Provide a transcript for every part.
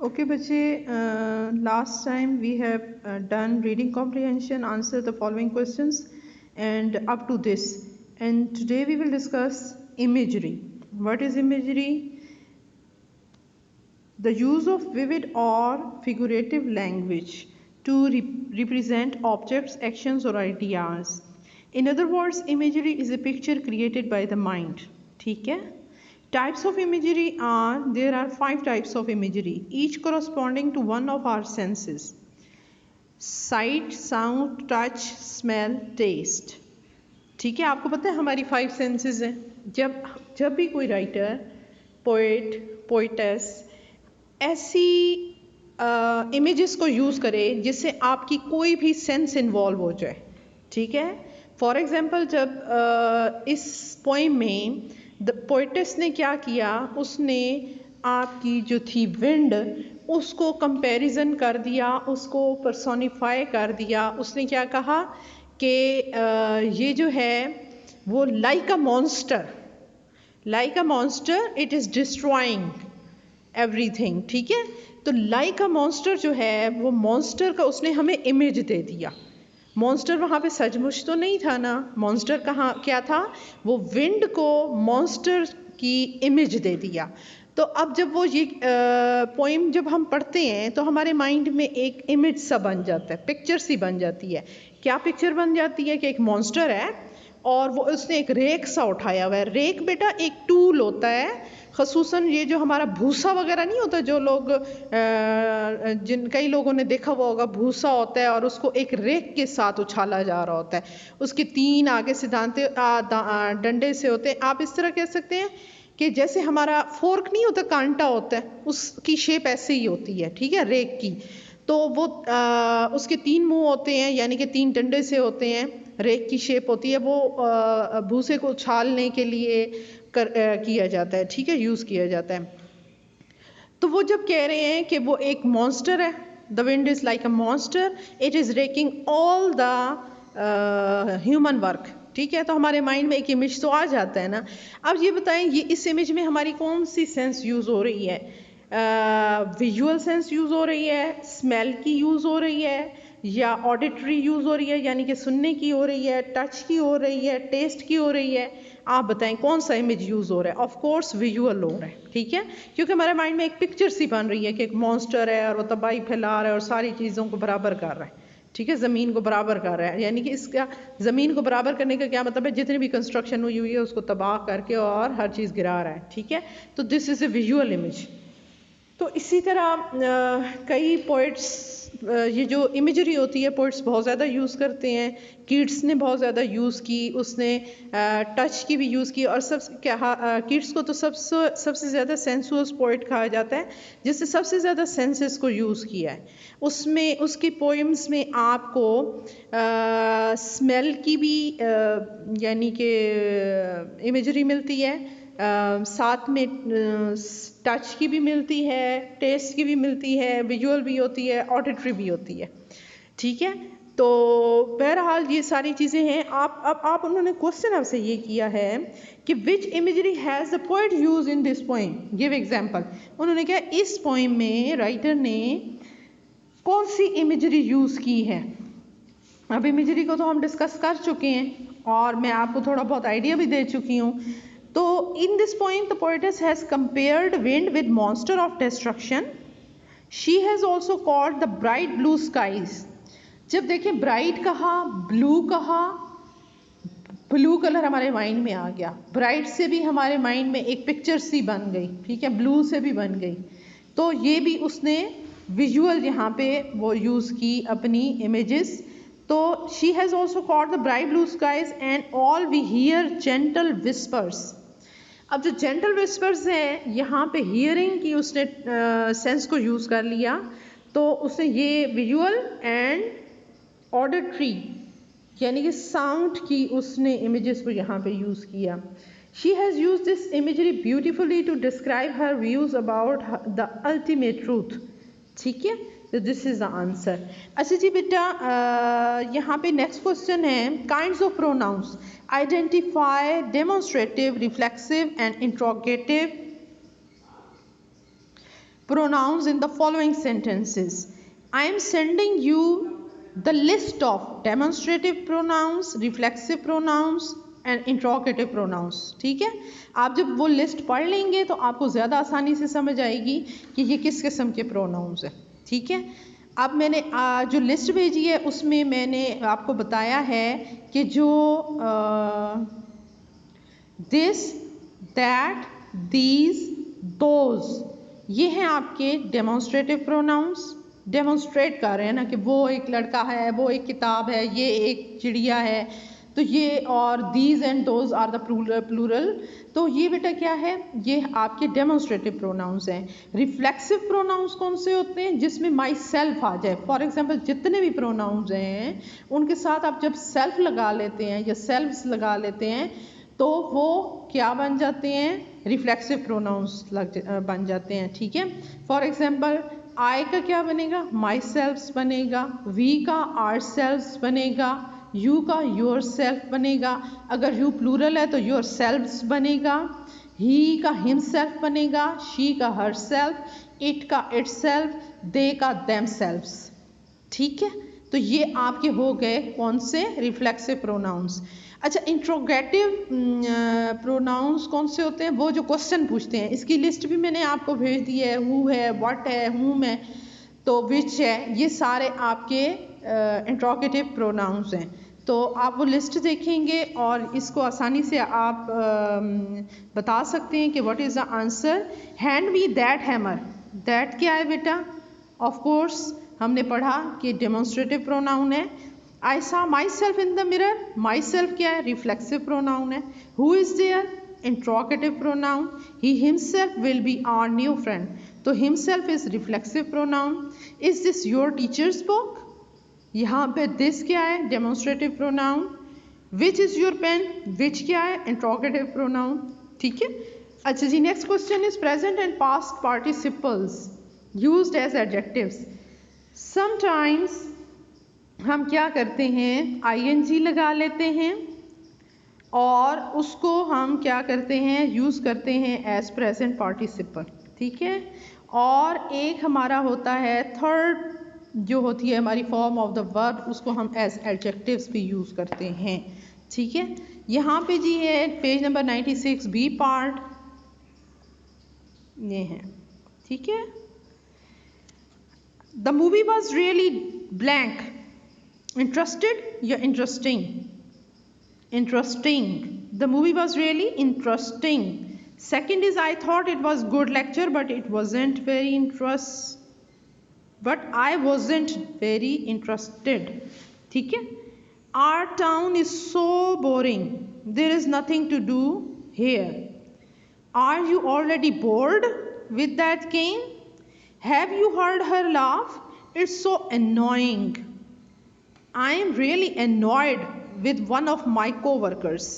Okay बच्चे, last time we have done reading comprehension, answer the following questions and up to this, and today we will discuss imagery. What is imagery? The use of vivid or figurative language to represent objects, actions or ideas. In other words, imagery is a picture created by the mind. ठीक है? Types of imagery are, there are 5 types of imagery, each corresponding to one of our senses: sight, sound, touch, smell, taste. ठीक है, आपको पता है हमारी 5 senses हैं. जब भी कोई राइटर, पोएट, पोइटेस ऐसी इमेजेस को यूज़ करे जिससे आपकी कोई भी सेंस इन्वॉल्व हो जाए. ठीक है, फॉर एग्जाम्पल जब इस पोइम में द पोइटेस ने क्या किया, उसने आपकी जो थी विंड, उसको कंपैरिजन कर दिया, उसको पर्सोनिफाई कर दिया. उसने क्या कहा कि ये जो है वो like a monster it is destroying everything. ठीक है, तो लाइक अ मॉन्स्टर जो है वो मॉन्स्टर का उसने हमें इमेज दे दिया. मॉन्स्टर वहाँ पे सचमुच तो नहीं था ना. मॉन्स्टर कहाँ क्या था, वो विंड को मॉन्स्टर की इमेज दे दिया. तो अब जब वो ये पोइम जब हम पढ़ते हैं तो हमारे माइंड में एक इमेज सा बन जाता है, पिक्चर सी बन जाती है. क्या पिक्चर बन जाती है कि एक मॉन्स्टर है और वो उसने एक रेक सा उठाया हुआ है. रेक बेटा एक टूल होता है, खसूसन ये जो हमारा भूसा वगैरह नहीं होता, जो लोग कई लोगों ने देखा हुआ होगा, भूसा होता है और उसको एक रेक के साथ उछाला जा रहा होता है. उसके 3 आगे से डंडे से होते हैं. आप इस तरह कह सकते हैं कि जैसे हमारा फोर्क नहीं होता, कांटा होता है, उसकी शेप ऐसे ही होती है. ठीक है, रेक की. तो वो उसके 3 मुंह होते हैं, यानी कि 3 डंडे से होते हैं. रेक की शेप होती है, वो भूसे को उछालने के लिए किया जाता है. ठीक है, यूज़ किया जाता है. तो वो जब कह रहे हैं कि वो एक मॉन्स्टर है, the wind is like a monster, it is racking all the human work. ठीक है, तो हमारे माइंड में एक इमेज तो आ जाता है ना. अब ये बताएं, ये इस इमेज में हमारी कौन सी सेंस यूज़ हो रही है? विजुअल सेंस यूज़ हो रही है, स्मेल की यूज़ हो रही है, या ऑडिटरी यूज़ हो रही है यानी कि सुनने की हो रही है, टच की हो रही है, टेस्ट की हो रही है? आप बताएं कौन सा इमेज यूज़ हो रहा है? ऑफ कोर्स विजुअल हो रहा है. ठीक है, क्योंकि हमारे माइंड में एक पिक्चर सी बन रही है कि एक मॉन्स्टर है और वो तबाही फैला रहा है और सारी चीज़ों को बराबर कर रहा है. ठीक है, ज़मीन को बराबर कर रहा है, यानी कि इसका ज़मीन को बराबर करने का क्या मतलब है? जितनी भी कंस्ट्रक्शन हुई हुई है उसको तबाह करके और हर चीज़ गिरा रहा है. ठीक है, तो this is a visual image. तो इसी तरह कई पोइट्स, ये जो इमेजरी होती है पोइट्स बहुत ज़्यादा यूज़ करते हैं. किड्स ने बहुत ज़्यादा यूज़ की, उसने टच की भी यूज़ की. और किड्स को तो सबसे ज़्यादा सेंसुअस पोइट कहा जाता है, जिससे सबसे ज़्यादा सेंसेस को यूज़ किया है. उसमें उसकी पोइम्स में आपको स्मेल की भी यानी कि इमेजरी मिलती है, साथ में टच की भी मिलती है, टेस्ट की भी मिलती है, विजुअल भी होती है, ऑडिटरी भी होती है. ठीक है, तो बहरहाल ये सारी चीज़ें हैं. आप उन्होंने क्वेश्चन आपसे ये किया है कि which imagery has the poet use in this poem, give example. उन्होंने क्या इस पोइम में राइटर ने कौन सी इमेजरी यूज़ की है? अब इमेजरी को तो हम डिस्कस कर चुके हैं और मैं आपको थोड़ा बहुत आइडिया भी दे चुकी हूँ. तो in this point the poetess has compared wind with monster of destruction. She has also called the bright blue skies. जब देखें ब्राइट कहा, ब्लू कहा, ब्लू कलर हमारे माइंड में आ गया. ब्राइट से भी हमारे माइंड में एक पिक्चर सी बन गई. ठीक है, ब्लू से भी बन गई. तो ये भी उसने विजुअल यहाँ पे वो यूज़ की अपनी इमेजेस. तो she has also called the bright blue skies and all we hear gentle whispers. अब जो जेंटल विस्पर्स हैं, यहाँ पे हियरिंग की उसने सेंस को यूज़ कर लिया. तो उसने ये विजुअल एंड ऑडिटरी यानी कि साउंड की उसने इमेजेस को यहाँ पे यूज़ किया. She has use this imagery beautifully to describe her views about the ultimate truth. ठीक है, तो दिस इज़ द आंसर. अच्छा जी बेटा, यहाँ पे नेक्स्ट क्वेश्चन है kinds of pronouns. Identify demonstrative, reflexive and interrogative. pronouns in the following sentences. I am sending you the list of demonstrative pronouns, reflexive pronouns and interrogative pronouns. ठीक है, आप जब वो लिस्ट पढ़ लेंगे तो आपको ज़्यादा आसानी से समझ आएगी कि ये किस किस्म के प्रोनाउंस हैं. ठीक है, अब मैंने जो लिस्ट भेजी है उसमें मैंने आपको बताया है कि जो दिस, दैट, दीज, दोज, ये हैं आपके डेमोन्स्ट्रेटिव प्रोनाउंस. डेमोन्स्ट्रेट कर रहे हैं ना कि वो एक लड़का है, वो एक किताब है, ये एक चिड़िया है, तो ये, और these and those are the plural. तो ये बेटा क्या है, ये आपके डेमोन्स्ट्रेटिव प्रोनाउंस हैं. रिफ्लेक्सिव प्रोनाउंस कौन से होते हैं, जिसमें माई सेल्फ आ जाए. फॉर एग्जांपल जितने भी प्रोनाउंस हैं उनके साथ आप जब सेल्फ लगा लेते हैं या सेल्फ्स लगा लेते हैं तो वो क्या बन जाते हैं, रिफ्लेक्सिव प्रोनाउंस बन जाते हैं. ठीक है, फॉर एग्जांपल आई का क्या बनेगा, माई सेल्फ्स बनेगा. वी का आर सेल्फ्स बनेगा. यू का योर सेल्फ बनेगा. अगर यू प्लूरल है तो योर सेल्फ्स बनेगा. ही का हिम सेल्फ बनेगा. शी का हर सेल्फ. इट का इट सेल्फ. दे का देम सेल्फ्स. ठीक है, तो ये आपके हो गए कौन से, रिफ्लेक्सिव प्रोनाउंस. अच्छा, इंट्रोगेटिव प्रोनाउंस कौन से होते हैं, वो जो क्वेश्चन पूछते हैं. इसकी लिस्ट भी मैंने आपको भेज दी है. हु है, व्हाट है, हुम है, तो विच है, ये सारे आपके इंट्रोगेटिव प्रोनाउंस हैं. तो आप वो लिस्ट देखेंगे और इसको आसानी से आप बता सकते हैं कि what is the answer. Hand me that hammer. That क्या है बेटा, ऑफ कोर्स हमने पढ़ा कि डेमोन्स्ट्रेटिव प्रोनाउन है. I saw myself in the mirror. Myself क्या है, रिफ्लेक्सिव प्रोनाउन है. Who is there, interrogative pronoun. He himself will be our new friend. तो himself is reflexive pronoun. Is this your teacher's book. यहाँ पे this क्या है, demonstrative pronoun. Which is your pen. Which क्या है, interrogative pronoun. ठीक है. अच्छा जी, next question is present and past participles used as adjectives. Sometimes हम क्या करते हैं, आईएनजी लगा लेते हैं और उसको हम क्या करते हैं, यूज़ करते हैं एज प्रेजेंट पार्टिसिपल. ठीक है, और एक हमारा होता है थर्ड जो होती है हमारी फॉर्म ऑफ द वर्ब, उसको हम एज एडजेक्टिव्स भी यूज़ करते हैं. ठीक है, यहाँ पे जी है पेज नंबर 96 बी पार्ट, ये है. ठीक है, the movie was really blank. Interested या interesting. Interesting. The movie was really interesting. Second is I thought it was good lecture but I wasn't very interested. ठीक है. Our town is so boring. There is nothing to do here. Are you already bored with that game? Have you heard her laugh? It's so annoying. I am really annoyed with one of my co-workers.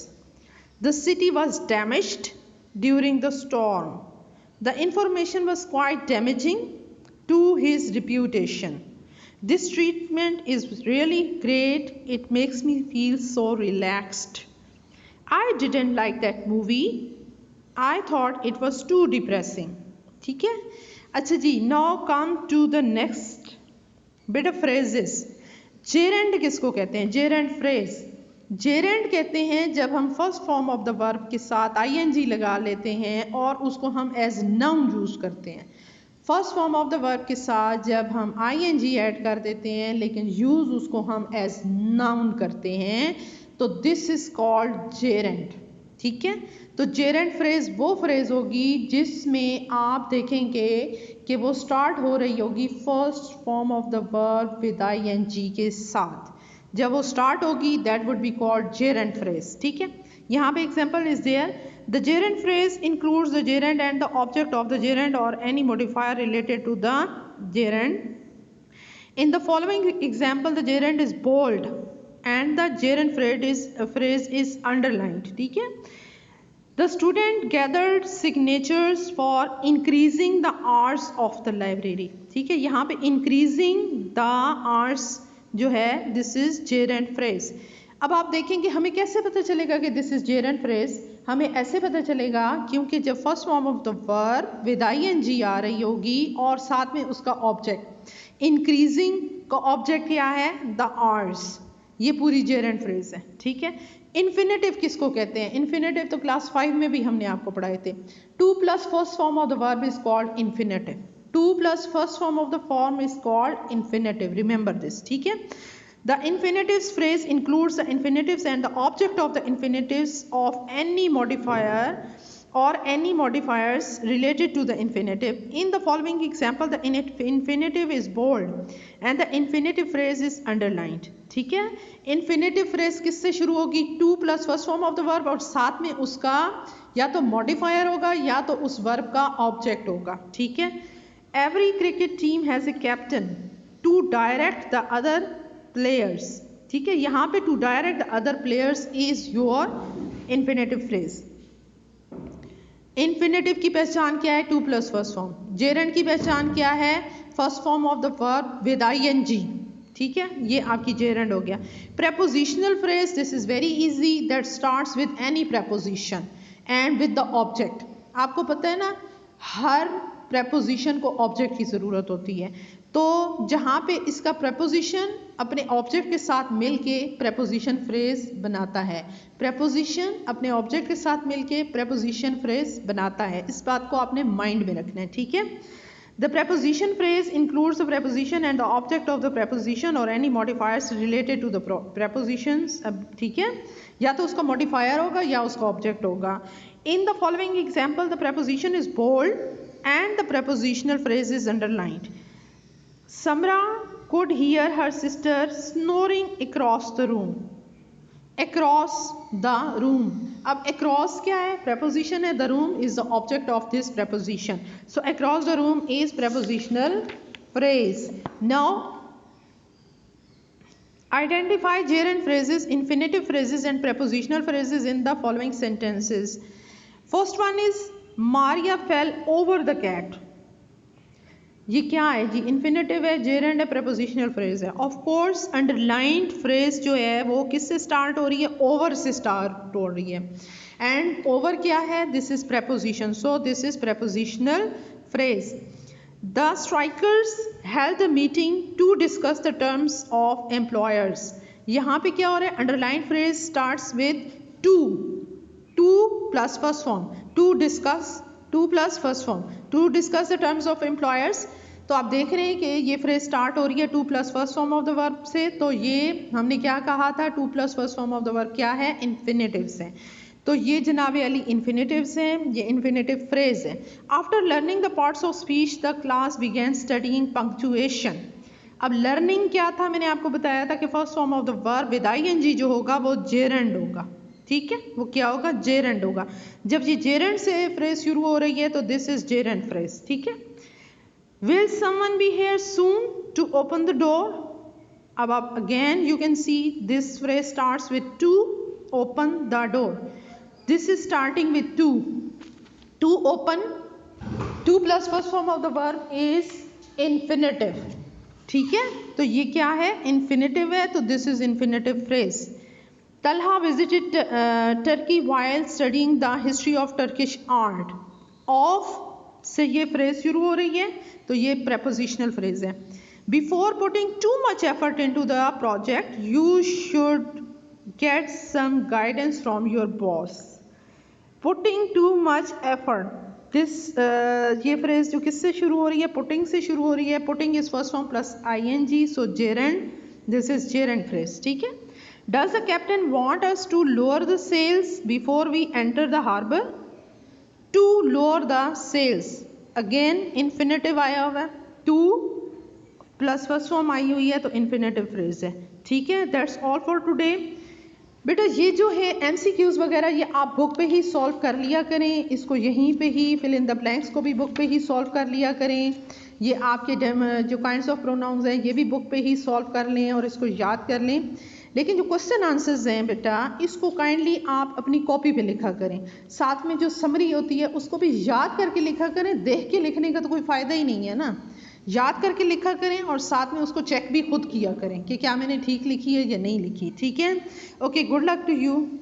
The city was damaged during the storm. The information was quite damaging to his reputation. This treatment is really great. It makes me feel so relaxed. I didn't like that movie. I thought it was too depressing. ठीक है. अच्छा जी, now come to the next bit of phrases. Gerund किसको कहते हैं, gerund phrase. Gerund कहते हैं जब हम first form of the verb के साथ आईएनजी लगा लेते हैं और उसको हम एज नाउन यूज़ करते हैं. First form of the verb के साथ जब हम आईएनजी ऐड कर देते हैं लेकिन यूज़ उसको हम एज नाउन करते हैं तो दिस इज़ कॉल्ड जेरेंड. ठीक है, तो जेरेंड फ्रेज वो फ्रेज होगी जिसमें आप देखेंगे कि वो स्टार्ट हो रही होगी first form of the verb with ING के साथ. जब वो स्टार्ट होगी that would be called gerund phrase. ठीक है, यहाँ पे example is there. The gerund phrase includes the gerund and the object of the gerund और any modifier related to the gerund. In the following example the gerund is bold and the gerund phrase is underlined. ठीक है. The student gathered signatures for increasing the hours of the library. ठीक है, यहाँ पे increasing the hours जो है this is gerund phrase. अब आप देखेंगे हमें कैसे पता चलेगा कि this is gerund phrase. हमें ऐसे पता चलेगा क्योंकि जब first form of the verb with ing आ रही होगी और साथ में उसका ऑब्जेक्ट, इंक्रीजिंग का ऑब्जेक्ट क्या है, द आवर्स, ये पूरी जेरेंड फ्रेज है, ठीक है। इन्फिनेटिव किसको कहते हैं, इन्फिनेटिव तो क्लास 5 में भी हमने आपको पढ़ाए थे। 2 plus first form of the verb is called infinitive, 2 plus first form of the form is called infinitive, remember this, ठीक है। The infinitives phrase includes the infinitives and the object of the infinitives of any modifier or any modifiers related to the infinitive. In the following example, the infinitive is bold and the infinitive phrase is underlined. ठीक है, infinitive phrase किससे शुरू होगी, 2 plus first form of the verb और साथ में उसका या तो modifier होगा या तो उस verb का object होगा, ठीक है। Every cricket team has a captain to direct the other players, ठीक है। यहाँ पे to direct the other players is your infinitive phrase। infinitive की पहचान क्या है, 2 plus first form। gerund की पहचान क्या है, first form of the verb with ing, ठीक है, ये आपकी gerund हो गया। prepositional phrase, this is very easy, that starts with any preposition and with the object। आपको पता है ना, हर preposition को object की ज़रूरत होती है, तो जहाँ पे इसका preposition अपने ऑब्जेक्ट के साथ मिलके प्रेपोजिशन फ्रेज बनाता है, प्रेपोजिशन अपने ऑब्जेक्ट के साथ मिलके प्रेपोजिशन फ्रेज बनाता है, इस बात को आपने माइंड में रखना है, ठीक है। The preposition phrase includes the preposition and the object of the preposition और any modifiers related to the prepositions, ठीक है, या तो उसका मॉडिफायर होगा या उसका ऑब्जेक्ट होगा। In the following example the preposition is bold and the prepositional phrase is underlined. Samra could hear her sister snoring across the room, across the room। अब across क्या है, preposition है, the room is the object of this preposition, so across the room is prepositional phrase। Now identify gerund phrases, infinitive phrases and prepositional phrases in the following sentences। First one is Maria fell over the cat। ये क्या है जी, infinitive है, gerund है, prepositional phrase है। Of course underlined phrase जो है वो किससे स्टार्ट हो रही है, ओवर से स्टार्ट हो रही है, एंड ओवर क्या है, this is preposition, so this is prepositional phrase. The strikers held the meeting to discuss the terms of employers. यहाँ पे क्या हो रहा है, underlined phrase starts with to plus first form, to discuss, 2 plus first form, to discuss the terms of employers। तो आप देख रहे हैं कि ये फ्रेज स्टार्ट हो रही है 2 plus first form of the verb से, तो ये हमने क्या कहा था, 2 plus first form of the verb क्या है, इन्फिनेटिव्स हैं, तो ये जनाबे अली इन्फिनेटिव्स हैं, ये इन्फिनेटिव फ्रेज है। After learning the parts of speech the class begin studying punctuation. अब लर्निंग क्या था, मैंने आपको बताया था कि first form of the verb with ing जो होगा वो जेरेंड होगा, ठीक है, वो क्या होगा, जेरेंड होगा। जब ये जेरेंड से फ्रेज शुरू हो रही है तो दिस इज जेरेंड फ्रेज, ठीक है। Will someone be here soon to open the door. अब आप again you can see this phrase starts with to open the door, this is starting with to open, 2 plus first form of the verb is infinitive, ठीक है, तो ये क्या है, infinitive है, तो this is infinitive phrase. Talha visited Turkey while studying the history of Turkish art। Of से ये फ्रेज शुरू हो रही है, तो ये prepositional phrase है। Before putting too much effort into the project, you should get some guidance from your boss। Putting too much effort, this ये फ्रेज जो किससे शुरू हो रही है, putting से शुरू हो रही है, putting is first form plus ing, so gerund, this is gerund phrase, ठीक है। Does the captain want us to lower the sails before we enter the harbor? To lower the sails, again infinitive आया हुआ है, to plus first form आई हुई है, तो infinitive phrase है, ठीक है। That's all for today। बेटा ये जो है MCQs वगैरह ये आप बुक पे ही सॉल्व कर लिया करें, इसको यहीं पे ही फिल इन द ब्लैंक्स को भी बुक पे ही सॉल्व कर लिया करें। ये आपके जो काइंड्स ऑफ प्रोनाउंस हैं ये भी बुक पे ही सॉल्व कर लें और इसको याद कर लें। लेकिन जो क्वेश्चन आंसर्स हैं बेटा इसको काइंडली आप अपनी कॉपी पे लिखा करें, साथ में जो समरी होती है उसको भी याद करके लिखा करें। देख के लिखने का तो कोई फ़ायदा ही नहीं है ना, याद करके लिखा करें और साथ में उसको चेक भी खुद किया करें कि क्या मैंने ठीक लिखी है या नहीं लिखी, ठीक है। Okay, good luck to you.